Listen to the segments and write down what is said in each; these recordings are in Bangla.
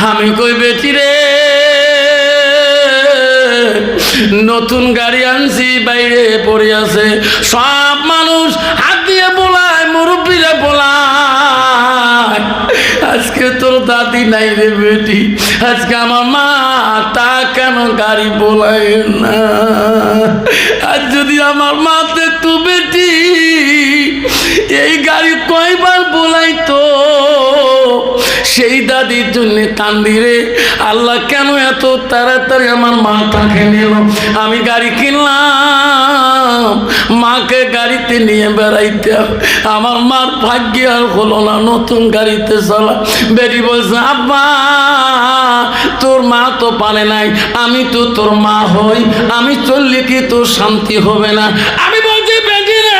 আমি কই বেটি রে, নতুন গাড়ি আনছি, বাইরে পড়ে আছে, সব মানুষ হাত দিয়ে বোলায়, মুরব্বীরা বোলায়, আজকে তোর দাদি নাই রে বেটি, আজকে আমার মা, তা কেন গাড়ি বোলায় না? আর যদি আমার মা দেখতো বেটি, এই গাড়ি কয়বার বোলাইতো, সেই দাদির জন্য কান্দি রে। আল্লাহ কেন এত তাড়াতাড়ি আমার মাটাকে নিল? আমি গাড়ি কিনলাম, মাকে গাড়িতে নিয়ে বেড়াইতে, আমার মার ভাগ্য আর হলো না নতুন গাড়িতে চলা। বেটি বলছে, আব্বা তোর মা তো পারে নাই, আমি তো তোর মা হই, আমি চললে কি তোর শান্তি হবে না? আমি বলছি বেটি রে,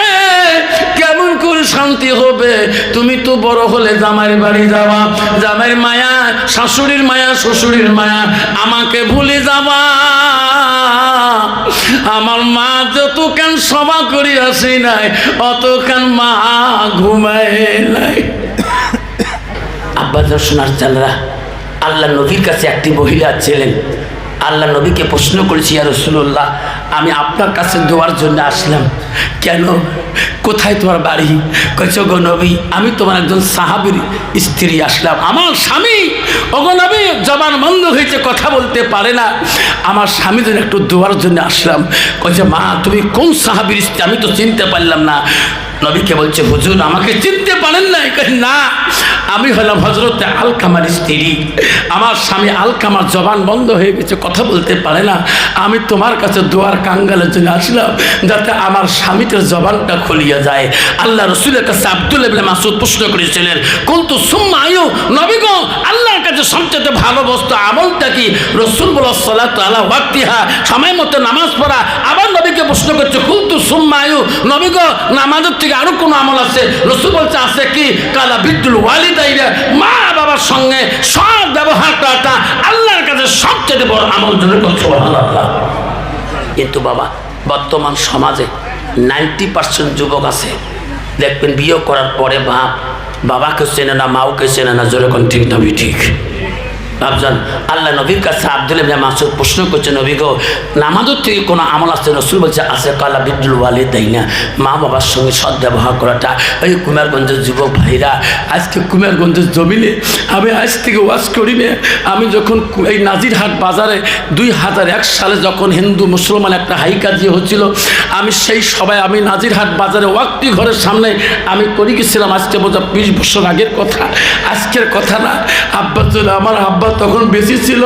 কেমন করে শান্তি হবে? তুমি তো বড় হলে জামাইয়ের বাড়ি যাওয়া, জামাইয়ের মায়া, শাশুড়ির মায়া, শ্বশুরের মায়া, আমাকে ভুলে যাবা। আমার মা যত কেন সভা করি আসি নাই, অত কেন মা ঘুমায় নাই। আব্বা শোনার চালরা, আল্লাহ নবীর কাছে একটি মহিলা ছিলেন। আল্লাহ নবীকে প্রশ্ন করেছি, ইয়া রাসূলুল্লাহ, আমি আপনার কাছে দোয়ার জন্য আসলাম। কেন? কোথায় তোমার বাড়ি? কইছো গো নবী, আমি তোমার একজন সাহাবীর স্ত্রী, আসলাম। আমার স্বামী, ওগো নবী, জবান বন্ধ হয়েছে, কথা বলতে পারে না, আমার স্বামী জন্য একটু দোয়ার জন্য আসলাম। কইছে, মা তুমি কোন সাহাবীর স্ত্রী? আমি তো চিনতে পারলাম না। নবীকে বলছে, হুজুর আমাকে চিনতে পারেন নাই? না, আমি হলাম হযরতে আলকামার স্ত্রী। আমার স্বামী আলকামার জবান বন্ধ হয়ে গেছে, কথা বলতে পারে না, আমি তোমার কাছে দোয়ার কাঙ্গালের জন্য আসলাম, যাতে আমার স্বামীটার জবানটা খুলিয়া যায়। আল্লাহ রাসূলের কাছে আব্দুল্লাহ ইবনে মাসউদ প্রশ্ন করেছিলেন, কুলতু সুম্মা আয়ু, নবী গো আল্লাহর কাছে সবচেয়ে ভালো বস্তু আমলটা কি? রাসূল বলল, সালাতু আলা ওয়াক্তিহা, সময় মতো নামাজ পড়া। আবার নবীকে প্রশ্ন করছে, কুলতু সুম্মা আয়ু, নবী গো নামাজের থেকে আরো কোন আমল আছে? রাসূল বলছে, আছে কি? কালা বিদ্দুল ওয়ালিদাইনা, মা বাবার সঙ্গে সব ব্যবহার করাটা আল্লাহর কাছে সবচেয়ে বড় আমল। জন্য সুবহানাল্লাহ। কিন্তু বাবা, বর্তমান সমাজে 90% যুবক আছে, দেখবেন বিয়ে করার পরে বাবাকে চেনে না, মাওকে চেনে না। জোরে কোন ঠিক না ঠিক? ভাবছেন, আল্লাহ নবীর কাছে আব্দুল্লাহ ইবনে মাসউদ প্রশ্ন করছে, নবী গো নামাজের থেকে কোনো আমল আছে? রাসূল বলছে, আছে। কালা বিদ্দুল ওয়ালিদাইনা, মা বাবার সঙ্গে সদ্ব্যবহার করাটা। এই কুমারগঞ্জের যুবক ভাইরা, আজকে কুমারগঞ্জের জমিনে আমি আজ থেকে ওয়াজ করি না। আমি যখন এই নাজিরহাট বাজারে 2001 সালে যখন হিন্দু মুসলমান একটা হাইকাজি হচ্ছিল, আমি সেই সবাই, আমি নাজিরহাট বাজারে ওয়াক্তি ঘরের সামনে আমি করে গেছিলাম। আজকে বোঝা 20 বছর আগের কথা, আজকের কথা না। আব্বা ছিল, আমার আব্বা তখন বেশি ছিল,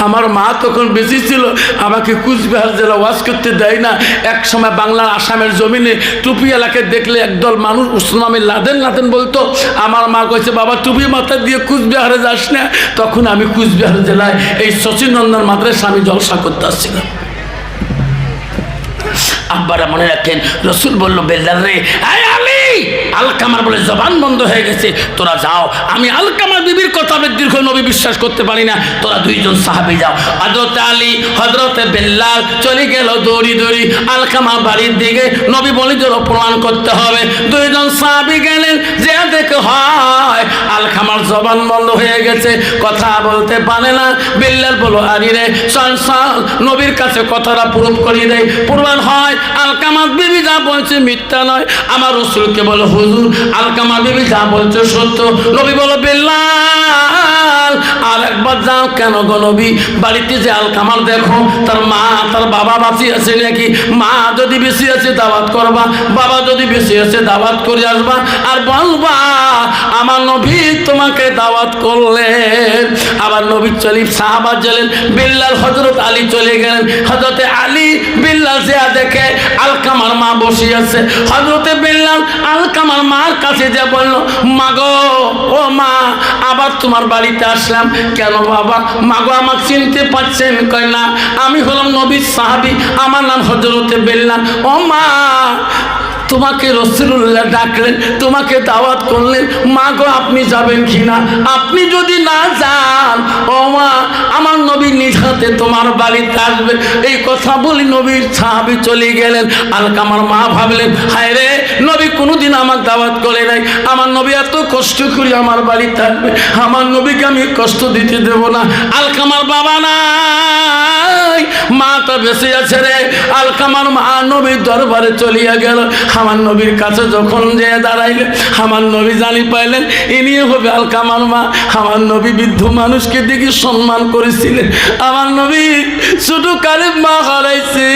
আমার মা তখন বেশি ছিল, আমাকে কুচবিহার জেলা ওয়াজ করতে দেয় না। এক সময় বাংলার আসামের জমিনে টুপি এলাকায় দেখলে একদল মানুষ উসমামে লাদেন লাদেন বলতো। আমার মা কইছে, বাবা টুপি মাথা দিয়ে কুচবিহারে যাস না। তখন আমি কুচবিহার জেলায় এই শচীনন্দন মাদ্রাসা আমি জলসা করতে আসছিলাম। আব্বারা মনে রাখেন, রসুল বলল, বেলাল রে, আলী, আলকামার বলে জবান বন্ধ হয়ে গেছে, তোরা যাও। আমি আলকামার বিবির কথা দীর্ঘ নবী বিশ্বাস করতে পারি না, তোরা দুইজন সাহাবী যাও। হযরত আলী, হযরত বেলাল চলে গেল দৌড়ি দৌড়ি আলকামা বাড়ির দিকে। নবী বলে যে প্রমাণ করতে হবে। দুইজন সাহাবী গেলেন, যে দেখে হয় আলকামার জবান বন্ধ হয়ে গেছে, কথা বলতে পারে না। বেলাল বলো, আলী রে চল চল, নবীর কাছে কথাটা প্রুফ করিয়ে দেয়। প্রমাণ হয় আলকামা বিবি যা বলছে মিথ্যা নয়। আমার রাসূলকে বলো, হুজুর আলকামা বিবি যা বলছে সত্য। নবী বলো, বেলাল আর একবার যাও। কেন গো নবী? বাড়িতে যে আলকামার দেখো, তার মা তার বাবা বাঁচি আছে নাকি? মা যদি বেশি আছে দাওয়াত করবা, বাবা যদি বেশি আছে দাওয়াত করে আসবা, আর বলবা আমার নবী তোমাকে দাওয়াত করলেন। আবার নবী চলিফ সাহাবা গেলেন, বেলাল হযরত আলী চলে গেলেন। হযরতে আলী বেলাল যে দেখে আলকামার মা বসে আছে। হযরতে বেলাল আলকামার মার কাছে যে বলল, মা গো, ও মা, আবার তোমার বাড়িতে আসলাম। কেন বাবা? মা গো আমাকে চিনতে পারছেন? কয় না, আমি হলাম নবীর সাহাবী, আমার নাম হযরতে বেলাল। ও মা, তোমাকে রাসূলুল্লাহ ডাকলেন, তোমাকে দাওয়াত করলেন, মা গো আপনি যাবেন কিনা? আপনি যদি না যান, ও মা, আমার নবী নবী নিজ হাতে তোমার বাড়িতে আসবে। এই কথা বলি নবীর সাহাবী চলে গেলেন। আলকামার মা ভাবলেন, হায় রে, নবী কোনোদিন আমার দাওয়াত করে নাই, আমার নবী এত কষ্ট করে আমার বাড়িতে আসবে, আমার নবীকে আমি কষ্ট দিতে দেব না। আলকামার বাবা নাই, মাটা বেঁচে আছে রে। আলকামার মা নবীর দরবারে চলিয়া গেল। আমার নবীর কাছে যখন যেয়ে দাঁড়াইলেন, আমার নবী জানি পাইলেন ইনি হবে আলকামার মা। আমার নবী বৃদ্ধ মানুষকে দেখে সম্মান করেছিলেন। আমার নবী ছোট কালে মা হারাইছে,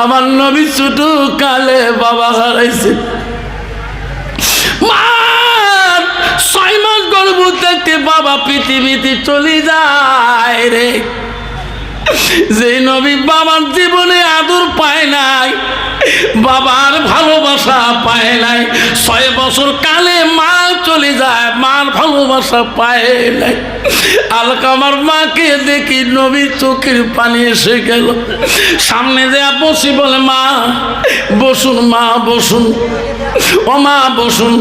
আমার নবী ছোট কালে বাবা হারাইছে। মা 6 মাস গর্ভ থেকে বাবা পৃথিবীতে চলে যায় রে। যে নবী বাবার জীবনে আদর পায় নাই, বাবার ভালোবাসা পায় নাই, 6 বছর কালে মা চলে যায়, মার ভালোবাসা পায় নাই। আলকামার মাকে দেখি নবীর চোখের পানি এসে গেল। সামনে যে বসি বলে, মা বসুন, মা বসুন, ও মা বসুন।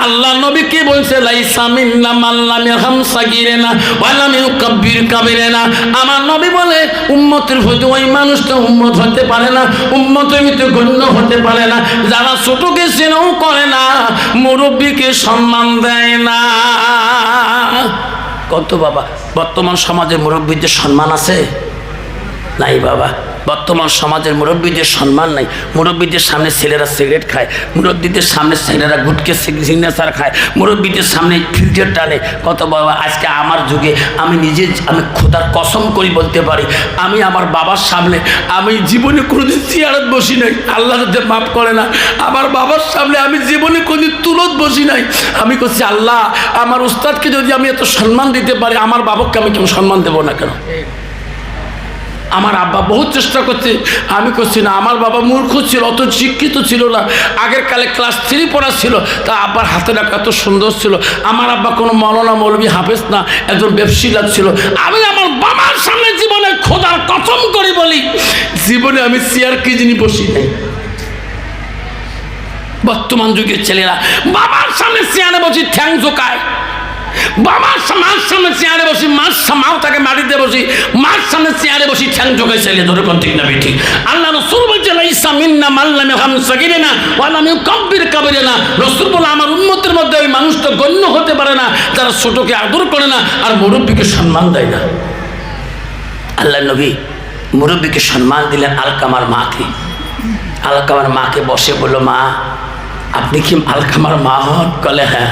আল্লাহ নবী কি বলছে, লাইসা মিন্না মান লাম ইয়ারহাম সাগীরানা ওয়া লাম ইউকাব্বির কাবীরানা। আমার নবী বলে, উম্মতের হতে ওই মানুষটা উম্মত হতে পারে না, উম্মতের ভিতরে গণ্য হতে পারে না যারা ছোটকে স্নেহ করে না, মুরব্বীকে সম্মান দেয় না। কত বাবা, বর্তমান সমাজের মুরব্বীদের সম্মান আছে? নাই বাবা, বর্তমান সমাজের মুরব্বীদের সম্মান নাই। মুরব্বীদের সামনে ছেলেরা সিগারেট খায়, মুরব্বীদের সামনে ছেলেরা গুটকে সিগনেচার খায়, মুরব্বীদের সামনে ফিল্টার টানে। কত বাবা, আজকে আমার যুগে আমি নিজে, আমি খোদার কসম করি বলতে পারি, আমি আমার বাবার সামনে আমি জীবনে কোনোদিন চেয়ারত বসি নাই, আল্লাহ যাতে মাফ করে না। আমার বাবার সামনে আমি জীবনে কোনোদিন তুলত বসি নাই। আমি করছি, আল্লাহ আমার উস্তাদকে যদি আমি এত সম্মান দিতে পারি, আমার বাবাকে আমি কেউ সম্মান দেবো না কেন? আমার আব্বা বহুত চেষ্টা করছে, আমি করছি না। আমার বাবা মূর্খ ছিল, অত শিক্ষিত ছিল না। আগের কালে ক্লাস 3 পড়া ছিল, তা আব্বার হাতে রাখা এত সুন্দর ছিল। আমার আব্বা কোনো মৌলানা মৌলবী হাফেজ না, একজন ব্যবসায়ী ছিল। আমি আমার বাবার সামনে জীবনে খোদার কসম করে বলি, জীবনে আমি চেয়ার কি জিনিস বসি নাই। বর্তমান যুগের ছেলেরা বাবার সামনে চেয়ারে বসি ঠ্যাং ঝোকায়, বাবার মার সামনে চেয়ারে বসি, মাও তাকে মাটিতে বসি, মার সামনে চেয়ারে বসি ঠ্যাং ঝোকায় ছেলে ধরে। কোন ঠিক না বেঠিক? আল্লাহ রাসূল বলছেন, লাইসা মিন্না মান লাম ইয়ারহাম সাগীরানা ওয়া লাম ইউকাব্বির কাবীরানা। রাসূল বলে, আমার উম্মতের মধ্যে ওই মানুষটা গণ্য হতে পারে না যারা ছোটকে আদর করে না আর মুরব্বীকে সম্মান দেয় না। আল্লাহ নবী মুরব্বীকে সম্মান দিলেন আলকামার মাকে। আলকামার মাকে বসে বলল, মা আপনি কি আলকামার মা হন? বলে, হ্যাঁ।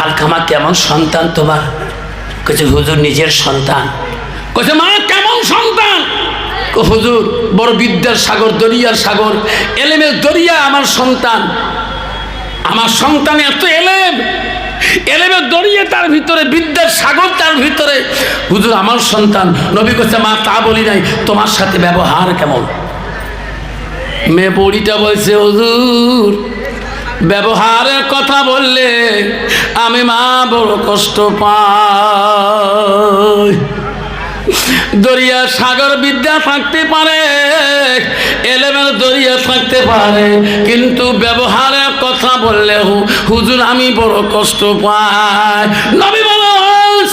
আলকামা কেমন সন্তান তোমার? কইছে, হুজুর নিজের সন্তান। কইছে, মা কেমন সন্তান? হুজুর বড় বিদ্যার সাগর, দরিয়ার সাগর, এলেমের দরিয়া আমার সন্তান। আমার সন্তান এত এলেম, এলেমের দরিয়া তার ভিতরে, বিদ্যার সাগর তার ভিতরে। হুজুর আমার সন্তান। নবী কইছে, মা তা বলি নাই, তোমার সাথে ব্যবহার কেমন? মেয়ে বড়িটা বলছে, হুজুর ব্যবহারের কথা বললে আমি মা বড় কষ্ট পাই। দরিয়া সাগর বিদ্যা থাকতে পারে, এলেমের দরিয়া থাকতে পারে, কিন্তু ব্যবহারের কথা বললে হুজুর আমি বড় কষ্ট পাই। নবী বলো,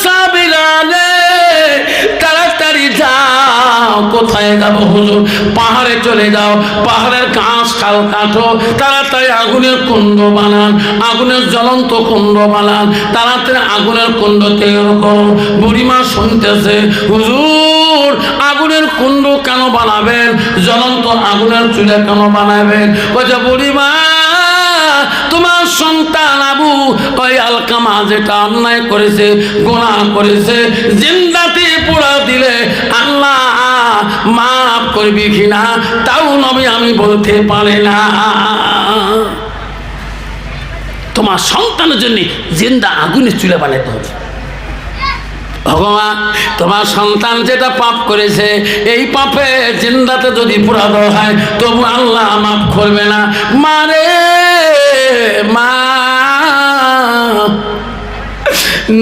সাবিরানে তাড়াতাড়ি যাও। কোথায় যাবো হুজুর? পাহাড়ে চলে যাও, পাহাড়ের ঘাস খাল কাটো, তাড়াতাড়ি আগুনের কুণ্ড বানান, আগুনের জ্বলন্ত কুণ্ড বানান, তাড়াতাড়ি আগুনের কুণ্ড তৈরি করো। বুড়িমা শুনতেছে, হুজুর আগুনের কুণ্ড কেন বানাবেন? জ্বলন্ত আগুনের চুলে কেন বানাবেন? বলছে, বুড়িমা তোমার সন্তান আবু ওই আলকামা যেটা অন্যায় করেছে, গুনাহ করেছে, জিন্দাতে পোড়া দিলে আল্লাহ মাফ করবি কিনা তাও নবী আমি বলতে পারি না। তোমার সন্তানের জন্য জিন্দা আগুনের চুলে বানাতে হবে। ভগবান তোমার সন্তান যেটা পাপ করেছে, এই পাপে জিন্দাতে যদি পোড়ানো হয় তবু আল্লাহ মাফ করবে না। মারে মা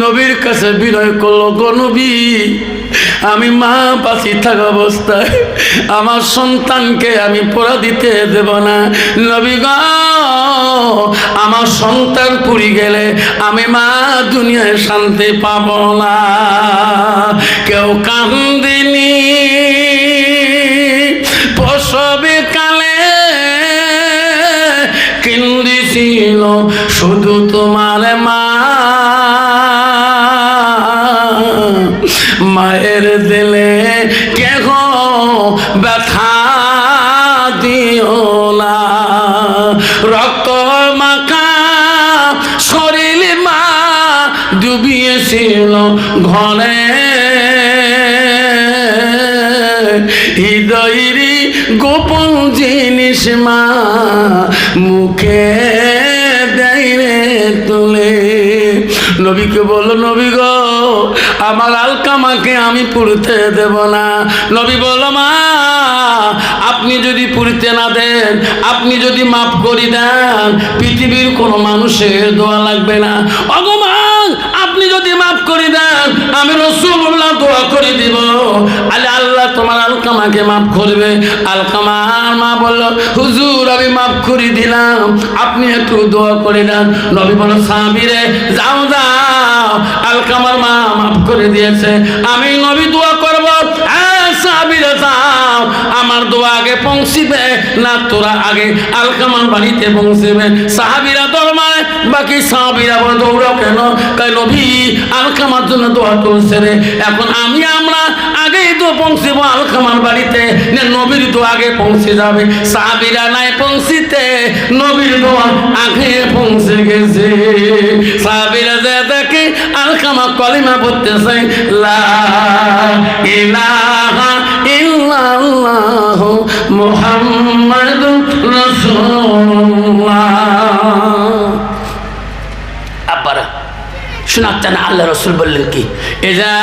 নবীর কাছে বিনয় করলো, গো নবী আমি মা বাঁচি থাকা অবস্থায় আমার সন্তানকে আমি পড়া দিতে দেব না। নবী গো, আমার সন্তান পুরি গেলে আমি মা দুনিয়ায় শান্তি পাব না। কেউ কান্দিনি প্রসবে কালে, কিন্দিছিল শুধু তোমার মা। মায়ের দিলে কেহ ব্যথা দিও না। রক্ত মাখা শরীর মা ডুবিয়েছিল ঘরে, হৃদয়েরই গোপন জিনিস মা মুখে দেয় রে তুলে। নবীকে বলল, নবী গো, আমার আলকামাকে আমি পুড়তে দেব না। নবী বলল, মা আপনি যদি পুড়তে না দেন, আপনি যদি মাফ করে দেন, পৃথিবীর কোনো মানুষের দোয়া লাগবে না। ভগবান আপনি যদি মাফ করে দেন, আমি রাসূলুল্লাহ দোয়া করে দিব, আল্লাহ তোমার আলকামাকে মাফ করবে। আলকামার মা বলল, হুজুর আমি মাফ করে দিলাম, আপনি একটু দোয়া করে দেন। নবী বলল, সাহাবীরে যাও যাও, আলকামার মা মাফ করে দিয়েছে, আমি নবী দোয়া করব। সাহাবীরা যাও, আমার দোয়া আগে পৌঁছিবে না তোরা আগে আলকামার বাড়িতে পৌঁছবে? সাহাবীরা দরমায়, বাকি সাহাবীরা বলে দৌড়াও কেন? কয় নবী আলকামার জন্য দোয়া করছে রে, এখন আমরা আগেই তো পৌঁছবো আলকামার বাড়িতে, না নবীর দোয়া আগে পৌঁছে যাবে? সাহাবীরা নাই পৌঁছিতে, নবীর দোয়া আগে পৌঁছে গেছে। সাহাবীরা যে দেখে আলকামা কলিমা পড়তেছে, লা ইলাহা ইল্লাল্লাহ মুহাম্মাদুর রাসূলুল্লাহ। আব্বারা শোনাচ্ছেন, আল্লাহ রসুল বললেন কি, ইজা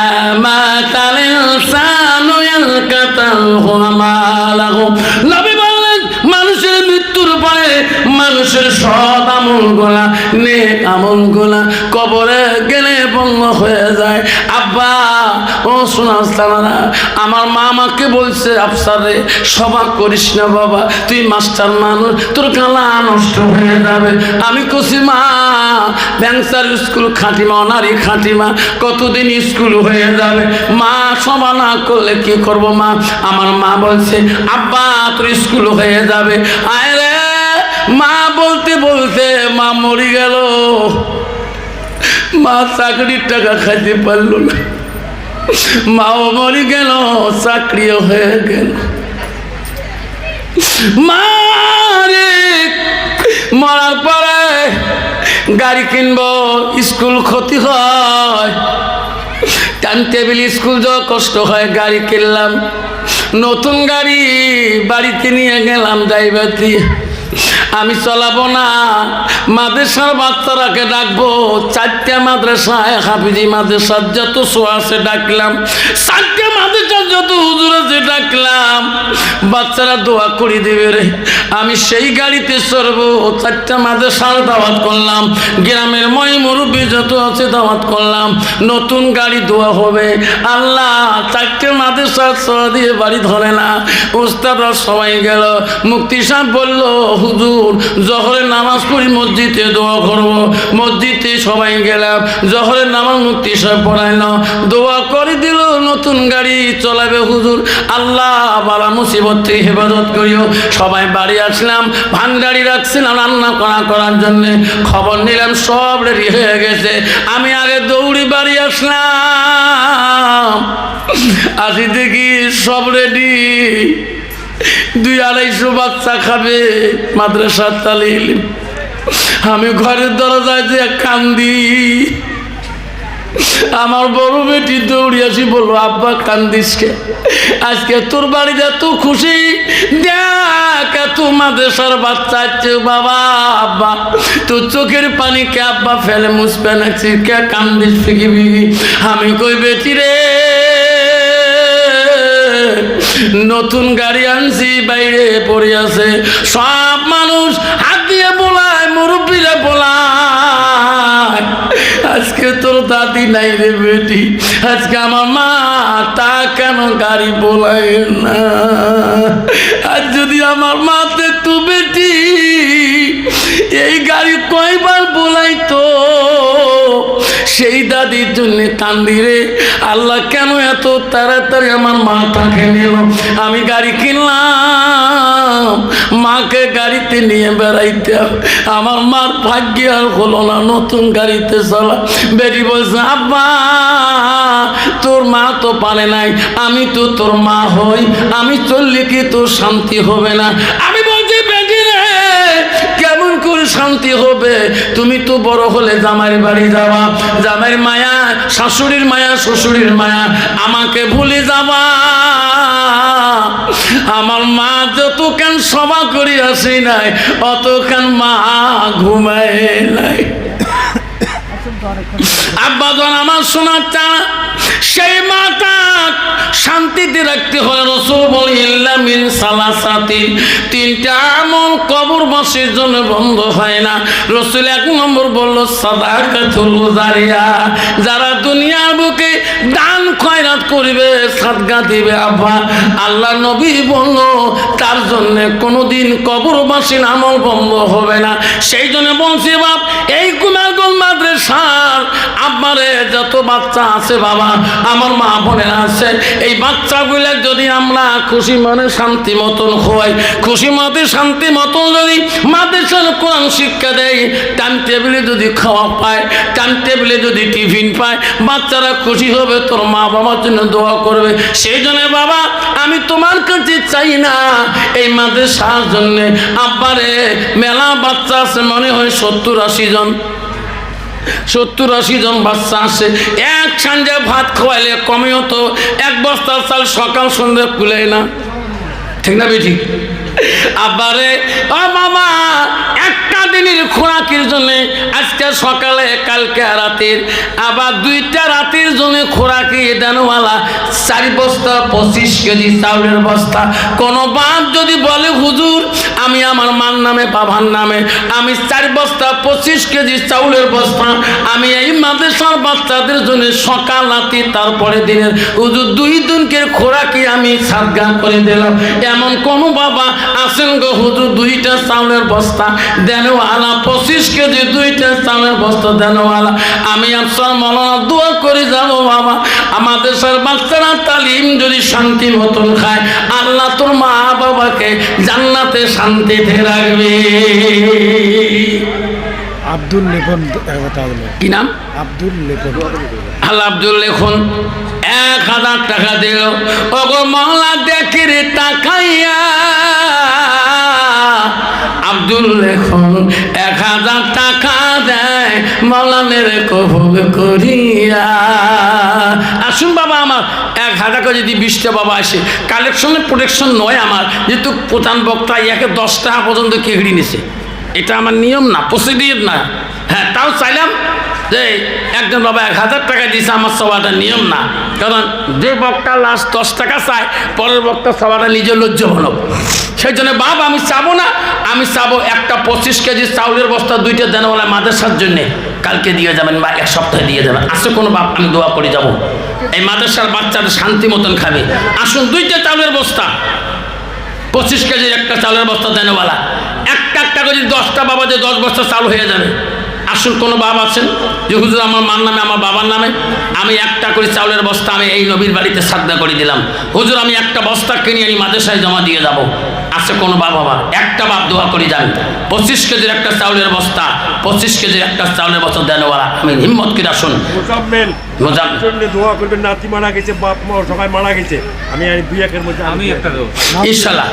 মাতাল ইনসানু ইয়ালকাতাহু আমালাহু। নবী বললেন, মানুষের মৃত্যুর পরে মানুষের সৎ আমলগুলা, নেক আমলগুলা কবরে গেলে বন্ধ হয়ে যায়। আব্বা ও শোনাস্তানা, আমার মা আমাকে বলছে, আফসার রে সভা করিস না বাবা, তুই মাস্টার মানুষ, তোর কালা নষ্ট হয়ে যাবে। আমি কছি মা, ব্যাংসার স্কুল খাটিমা, অনারি খাটিমা, কতদিন স্কুল হয়ে যাবে? মা সভা না করলে কি করব মা? আমার মা বলছে, আব্বা তোর স্কুল হয়ে যাবে। আয় রে, মা বলতে বলতে মা মরে গেল। মা চাকরির টাকা খাইতে পারল না, মাও মরে গেল, চাকরিও হয়ে গেল। মা রে, মরার পরে গাড়ি কিনবো, স্কুল ক্ষতি হয়, টাইম টেবিল স্কুল যাওয়া কষ্ট হয়, গাড়ি কিনলাম, নতুন গাড়ি বাড়িতে নিয়ে গেলাম ড্রাইভার দিয়ে। আমি চালাবো না, মাদ্রাসার বাচ্চারাকে ডাকবো, 4টা মাদ্রাসায় হাফিজি মাদ্রাসার যত শো আছে ডাকলাম, 4টা মাদ্রাসার যত হুজুর আছে ডাকলাম, বাচ্চারা দোয়া করে দেবে রে। আমি সেই গাড়িতে চড়বো, 4টা মাদ্রাসার দাওয়াত করলাম, গ্রামের মই মুরব্বী যত আছে দাওয়াত করলাম, নতুন গাড়ি দোয়া হবে। আল্লাহ 4টে মাদ্রাসার ছোঁয়া দিয়ে বাড়ি ধরে না। উস্তাদরা সবাই গেল, মুফতি সাহেব বলল, হুজুর জহরের নামাজ পড়ি মসজিদে দোয়া করব। মসজিদে সবাই গেলাম, জহরের নামাজ মুফতি সাহেব পড়াইল, দোয়া করে দিল, নতুন গাড়ি চলাবে হুজুর। আল্লাহ বালা মুসিবত থেকে হেফাজত করিও। সবাই বাড়ি আসলাম, ভান্ডারি রাখছিলাম রান্না করার জন্যে, খবর নিলাম সব রেডি হয়ে গেছে। আমি আগে দৌড়ি বাড়ি আসলাম, আসি দেখি সব রেডি, 200-250 বাচ্চা খাবে মাদ্রাসার তালিম। আমি ঘরের দরজায় যে কান্দি, আমার বড় বেটি দৌড়ি আসি বলবো, আব্বা কান্দিস কে? আজকে তোর বাড়িতে এত খুশি, দেখ এত মাদ্রাসার বাচ্চা আছে। বাবা আব্বা তোর চোখের পানি কে আব্বা ফেলে মুছবে না, কে কান্দিস ফিকি ফিকি? আমি কই বেটি রে, নতুন গাড়ি আনছি, বাইরে পড়ে আছে, সব মানুষ হাত দিয়ে বোলায়, মুরব্বীরা বোলায়, আজকে তোর দাদি নাই রে বেটি, আজকে আমার মা তা কেন গাড়ি বোলায় না। আর যদি আমার মা দেখতো বেটি এই গাড়ি কয়বার বোলাইতো, সেই দাদির জন্য কান্দি রে। আল্লাহ কেন এত তাড়াতাড়ি আমার মাটাকে নিল। আমি গাড়ি কিনলাম, মাকে গাড়িতে নিয়ে বেড়াইতে, আমার মার ভাগ্য আর হলো না নতুন গাড়িতে চলা। বেটি বলছে আব্বা তোর মা তো পারে নাই, আমি তো তোর মা হই, আমি চললে কি তোর শান্তি হবে না? আমি বলছি বেটি রে কেমন করে শান্তি হবে? তুমি তো বড় হলে জামাইয়ের বাড়ি যাওয়া, জামাইয়ের মায়া, শাশুড়ির মায়া, শ্বশুরের মায়া, আমাকে ভুলে যাবা। আমার মা যত কেন সভা করি আসি নাই, অত কেন মা ঘুমায় নাই। আব্বা জন আমার শোনার চানা, সেই মাতা শান্তিতে রাখতে হয়। রাসূল বলে ইল্লা মিন সালাসাতিন, তিনটা আমল কবরবাসীর জন্য বন্ধ হয় না। রাসূল এক নম্বর বলল সাদাকাতুল জারিয়া, যারা দুনিয়ার বুকে দান খয়রাত করবে, সাদকা দিবে। আব্বা আল্লাহ নবী বলল তার জন্য কোনোদিন কবরবাসীর আমল বন্ধ হবে না। সেই জন্য বলছি বাপ, এই কুমারগঞ্জ মাদ্রাসার আব্বারে যত বাচ্চা আছে বাবা, আমার মা বোনের আছে, এই বাচ্চাগুলো যদি আমরা খুশি মনে শান্তি মতন হয়, খুশি মতে শান্তি মতন যদি মাদ্রাসার কোরআন শিক্ষা দেয়, টাইম টেবিলে যদি খাওয়া পায়, টাইম টেবিলে যদি টিফিন পায়, বাচ্চারা খুশি হবে, তোর মা বাবার জন্য দোয়া করবে। সেই জন্য বাবা আমি তোমার কাছে চাই না এই মাদ্রাসার জন্য আব্বারে মেলা বাচ্চা আছে, মনে হয় 70-80 জন, 70-80 জন বাচ্চা আসে। এক সন্ধ্যে ভাত খাওয়াইলে কমেও তো 1 বস্তা চাল সকাল সন্ধ্যে কুলে না, ঠিক না বেটি? আবারে ও মামা একটা দিনের খোরাকের জন্য আজকে সকালে কালকে রাতের আবার 2টা রাতের জন্য খোরাকি দেনওয়ালা 4 বস্তা 25 কেজি চাউলের বস্তা। কোনো বাপ যদি বলে হুজুর আমি আমার মার নামে বাবার নামে আমি 4 বস্তা 25 কেজি চাউলের বস্তা আমি এই মাদ্রাসার বাচ্চাদের জন্য সকাল রাতে তারপরে দিনের হুজুর 2 দিনকে খোরাকি আমি সাদকা করে দিলাম, এমন কোন বাবা আছেন গো হুজুর 2টা চাউলের বস্তা দেনওয়ালা 25 কেজি 2টা চাউলের বস্তা দেনওয়ালা? আমি আপনার মৌলানা দোয়া করে যাব বাবা, আমাদের সব বাচ্চারা তালিম যদি শান্তি মতন খায়, আল্লাহ তোর মা বাবাকে জান্নাতে শান্তিতে রাখবে। আব্দুল লেখন, কি নাম? আব্দুল লেখন। আল্লাহ আব্দুল লেখন 1000 টাকা দিল। ওগো মহলা দেখে তাকাইয়া আব্দুল লেখন 1000 টাকা দেয় মৌলানের কবুল করিয়া। আসুন বাবা আমার 1000 টাকা যদি 20টা বাবা আসে, কালেকশনের প্রোটেকশন নয় আমার, যেহেতু প্রধান বক্তা ইয়াকে 10 টাকা পর্যন্ত কেগড়ি নিছে, এটা আমার নিয়ম না, প্রসিডিউর না। হ্যাঁ তাও চাইলাম যে একজন বাবা 1000 টাকা দিয়েছে, আমার সবাটা নিয়ম না, কারণ যে বক্তা লাস্ট 10 টাকা চায় পরের বক্তা সবাটা নিজে লজ্জাজনক। সেই জন্য বাবা আমি চাবো না, আমি চাবো একটা 25 কেজি চাউলের বস্তা 2টা দেনওয়ালা মাদ্রাসার জন্যে কালকে দিয়ে যাবেন বা 1 সপ্তাহে দিয়ে যাবেন। আসে কোনো বাপ আমি দোয়া করে যাব, এই মাদ্রাসার বাচ্চাদের শান্তি মতন খাবে। আসুন 2টা চাউলের বস্তা 25 কেজির একটা চাউলের বস্তা দেনওয়ালা, একটা করে 10টা বাবা যে 10 বস্তা চাল হয়ে যাবে। আসুন কোনো বাবা আছেন যে হুজুর আমার মার নামে আমার বাবার নামে আমি একটা করে চাউলের বস্তা আমি এই নবীর বাড়িতে সাদকা করে দিলাম, হুজুর আমি একটা বস্তা কিনে আনি মাদ্রাসায় জমা দিয়ে যাব। আছে কোনো বাবা? একটা বাপ দোয়া করে যান 25 কেজির একটা চাউলের বস্তা, 25 কেজির একটা চাউলের বস্তা দেনওয়ালা। আমি হিম্মত করে আসুন দোয়া করবেন, নাতি মারা গেছে, বাপ মা সবাই মারা গেছে, আমি 2-1 মধ্যে আমি একটা দেব ইনশাআল্লাহ।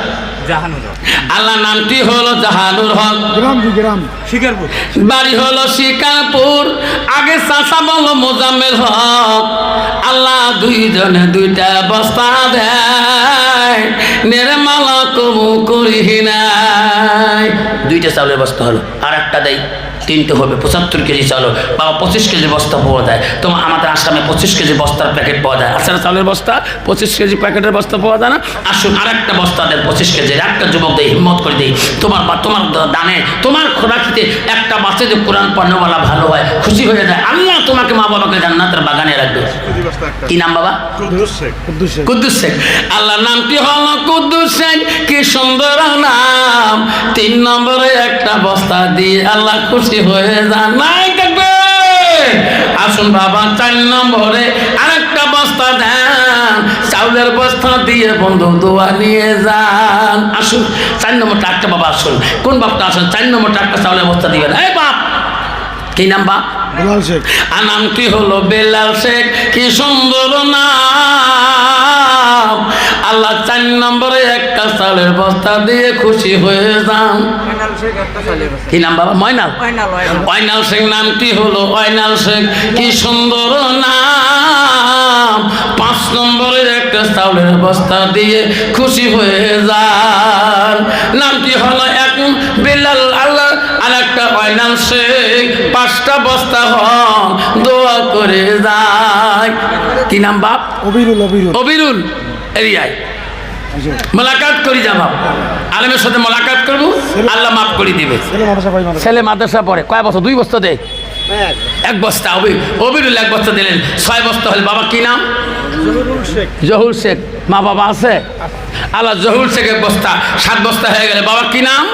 জাহানুর হক, আল্লাহ নামটি হলো জাহানুর হক, গ্রাম শিকারপুর, বাড়ি হলো শিকারপুর, আগে চাচা বলো মোজাম্মেল হক। আল্লাহ 2 জনে 2টা বস্তা দেয়, নির্মলা কবু করি নাই। 2টা চাউলের বস্তা হলো, আর একটা দেয় 3টে হবে 75 কেজি চাউল বাবা 25 কেজি বস্তা পাওয়া যায় তোমার আমাদের আসামে 25 কেজি বস্তার প্যাকেট পাওয়া যায় আসলে চাউলের বস্তা 25 কেজি প্যাকেটের বস্তা পাওয়া যায় না আসুন আরেকটা বস্তা দেন 25 কেজির একটা যুবক দেয় হিম্মত করে দেই তোমার দানে তোমার খোরাকিতে একটা বাচ্চা যে কোরআন পড়নেওয়ালা ভালো হয় খুশি হয়ে যায় আল্লাহ তোমাকে মা বাবাকে জান্নাতের বাগানে রাখবে কি নাম বাবা কুদ্দুস শেখ। কুদ্দুস শেখ আল্লাহর নামটি হলো কুদ্দুস শেখ কি সুন্দর নাম 3 নম্বরে একটা বস্তা দিয়ে আল্লাহ খুশি হয়ে যান নাই থাকবে আসুন বাবা 4 নম্বরে আরেকটা বস্তা দেন চাউলের বস্তা দিয়ে বন্ধু দোয়া নিয়ে যান আসুন 4 নম্বরটা একটা বাবা আসুন কোন বাপটা আসুন 4 নম্বরটা একটা চাউলের বস্তা দিবেন এই বাপ কি নাম বাপ বেলাল শেখ। আর নামটি হলো বেলাল শেখ কি সুন্দর নাম আল্লাহ 4 নম্বরে একটা চালের বস্তা দিয়ে খুশি হয়ে যান কি নাম বাবা ময়নাল ওয়াইনাল শেখ নামটি হলো ওয়াইনাল শেখ কি সুন্দর নাম 5 নম্বরের একটা চাউলের বস্তা দিয়ে খুশি হয়ে যান নামটি হলো এক বেলাল আল্লাহ আর একটা ওয়াইনাল শেখ 5টা বস্তা হন দোয়া করে যায় কি নাম বাপ অবিরুল অবিরুল অবিরুল এরিয়ায় মোলাকাত করি যাবা আলেমের সাথে মোলাকাত করবো আল্লাহ মাফ করে দিবে ছেলে মাদ্রাসা পড়ে কয় বছর 2 বস্তা দেয় 1 বস্তা অবিরুল 1 বস্তা দিলেন 6 বস্তা হলে বাবা কি নাম জহুর শেখ মা বাবা আছে আল্লাহ জহুর শেখ 1 বস্তা 7 বস্তা হয়ে গেলে বাবা কি নাম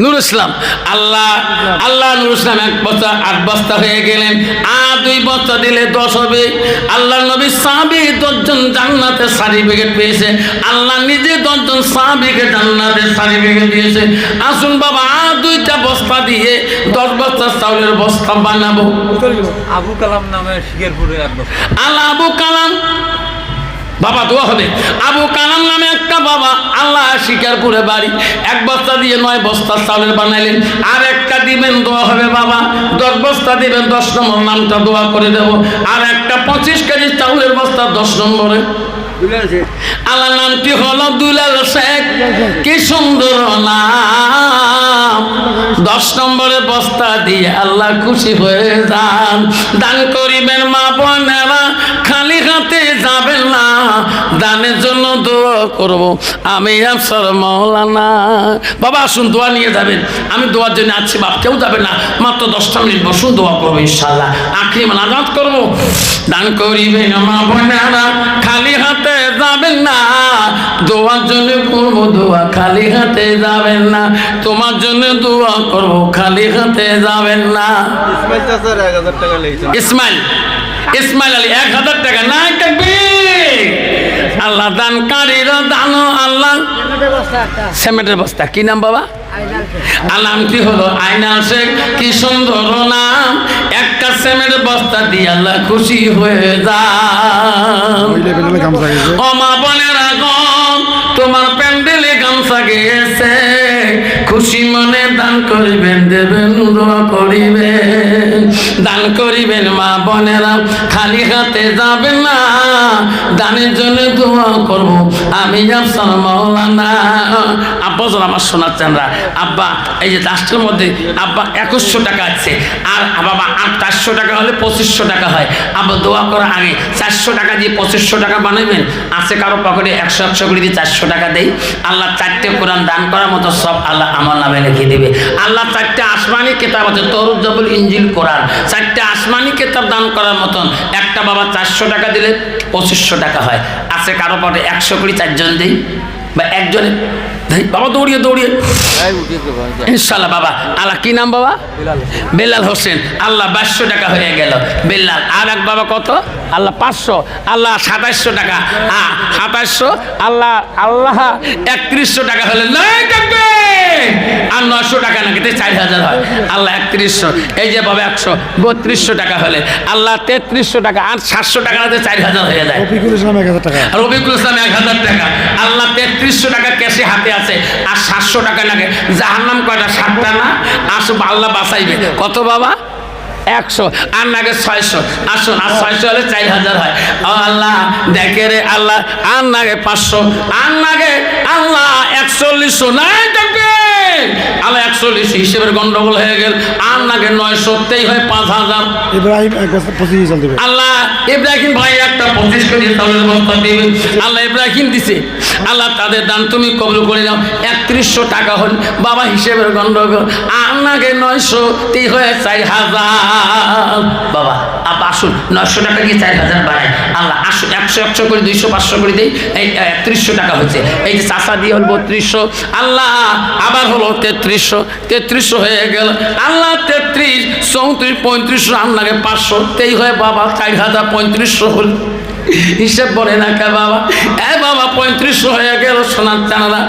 নুর ইসলাম আল্লাহ আল্লাহ নুর ইসলাম 1 বস্তা 8 বস্তা হয়ে গেলেন আর 2 বস্তা দিলে 10 হবে আল্লাহ নবী সাহাবী 10 জন জান্নাতের সার্টিফিকেট পেয়েছে আল্লাহ নিজে 10 জন সাহাবীকে জান্নাতের সার্টিফিকেট দিয়েছে আসুন বাবা আর 2টা বস্তা দিয়ে 10 বস্তা চাউলের বস্তা বানাবো আবু কালাম নামে শিকারপুরে আল্লাহ আবু কালাম বাবা দোয়া হবে আবু কালাম নামে একটা বাবা আল্লাহ শিকারপুরে বাড়ি 1 বস্তা দিয়ে 9 বস্তা চাউলের বানাইলেন আর একটা দিবেন দোয়া হবে বাবা 10 বস্তা দিবেন 10 নম্বর নামটা দোয়া করে দেব আর একটা 25 কেজি চাউলের বস্তা 10 নম্বরে আল্লাহ নামটি হলো দুলাল শেখ কি সুন্দর নাম 10 নম্বরে বস্তা দিয়ে আল্লাহ খুশি হয়ে যান দান করিবেন মা বোনেরা খালি হাতে যাবেন না দানের জন্য দোয়া করব আমি আফসার মাওলানা বাবা আসুন দোয়া নিয়ে যাবেন আমি দোয়ার জন্য আছি বাপ কেউ যাবে না মাত্র 10টা মিনিট বসুন দোয়া করবো ইনশাআল্লাহ আখরি মোনাজাত করব দান করিবেন মা বোনেরা খালি হাতে যাবেন না দোয়ার জন্য করবো দোয়া খালি হাতে যাবেন না তোমার জন্য দোয়া করবো খালি হাতে যাবেন না ইসমাইল আলী 1000 টাকা না তাকবীর আল্লাহ দানকারীরা দানো আল্লাহ সিমেন্টের বস্তা কি নাম বাবা নাম কি হলো আইনাল শেখ কি সুন্দর নাম একটা সিমেন্টের বস্তা দিয়ে আল্লাহ খুশি হয়ে যান ও মা বোনেরা গো তোমার প্যান্ডেলে গামছা গেছে খুশি মনে দান করিবেন দেবেন দোয়া করিবেন দান করিবেন মা বোনেরা খালি হাতে যাবেন না দানের জন্য দোয়া করব আমি আফসার মাওলানা আব্বা যারা আমার শোনাচ্ছেনরা আব্বা এই যে লাস্টের মধ্যে আব্বা 2100 টাকা আছে আর বাবা 400 টাকা হলে 2500 টাকা হয় আব্বা দোয়া করার আগে 400 টাকা দিয়ে 2500 টাকা বানাবেন আছে কারো পকেটে 100 করে দিয়ে 400 টাকা দেই আল্লাহ 4টে কোরআন দান করার মতো সব আল্লাহ আমার নামে লিখে দিবে আল্লাহ 4টে আসমানি কিতাব আছে তৌরাত জবুল ইনজিল কোরআন 4টে আসমানি কিতাব দান করার মতন একটা বাবা 400 টাকা দিলে 2500 টাকা হয় আছে কারো পকেটে 100 করে 4 জন দেই বা একজনে বাবা দৌড়িয়ে ইনশাল্লাহ বাবা আল্লাহ কি নাম বাবা বেলাল হোসেন আল্লাহ 2200 টাকা হয়ে গেল বেলাল আর এক বাবা কত আল্লাহ 500 আল্লাহ 2700 টাকা 2700 আল্লাহ 3100 টাকা হলে আর 900 টাকা নাকি 4000 হয় আল্লাহ 3100 এই যে বাবা 132 টাকা হলে আল্লাহ 3300 টাকা আর 700 টাকা নাতে 4000 হয়ে যায় রফিকুল ইসলাম 1000 টাকা রফিকুল ইসলাম 1000 টাকা আল্লাহ 3300 টাকা ক্যাশে হাতে আছে আর 700 টাকা লাগে জাহান্নাম কয়টা 7টা না আসব আল্লাহ বাঁচাইবে কত বাবা 100 আর নাগে 600 আসুন আর 600 হলে 4000 হয় ও আল্লাহ দেখে রে আল্লাহ আর নাগে 500 আর নাগে আল্লাহ 4100 নাই দেখবে আল্লাহ 41 হিসেবের গন্ডগোল হয়ে গেল আর নাগে 900 হয় 5000। ইব্রাহিম এক বছর 25 চল দেবে। আল্লাহ ইব্রাহিম ভাই একটা 25 কেজি চাউলের বস্তা দিবে। আল্লাহ ইব্রাহিম দিছে, আল্লাহ তাদের দান তুমি কবুল করে নাও। 3100 টাকা হল বাবা হিসেবের গন্ডগোল আর নাগে 900 হয় 4000। বাবা আপা আসুন 900 টাকা দিয়ে 4000 বাড়ায়। আল্লাহ আসুন 100 করে 200 500 করে দেই, এই 3100 টাকা হচ্ছে। এই যে চাষা দিয়ে হল 3200, আল্লাহ আবার হলো 3300 হয়ে গেল। আল্লাহ 33 34 3500 আর নাগে 500 হয় বাবা 4035 হল। হিসেব বলে না কে বাবা? এ বাবা 3500 হয়ে গেল সোনার চানারা।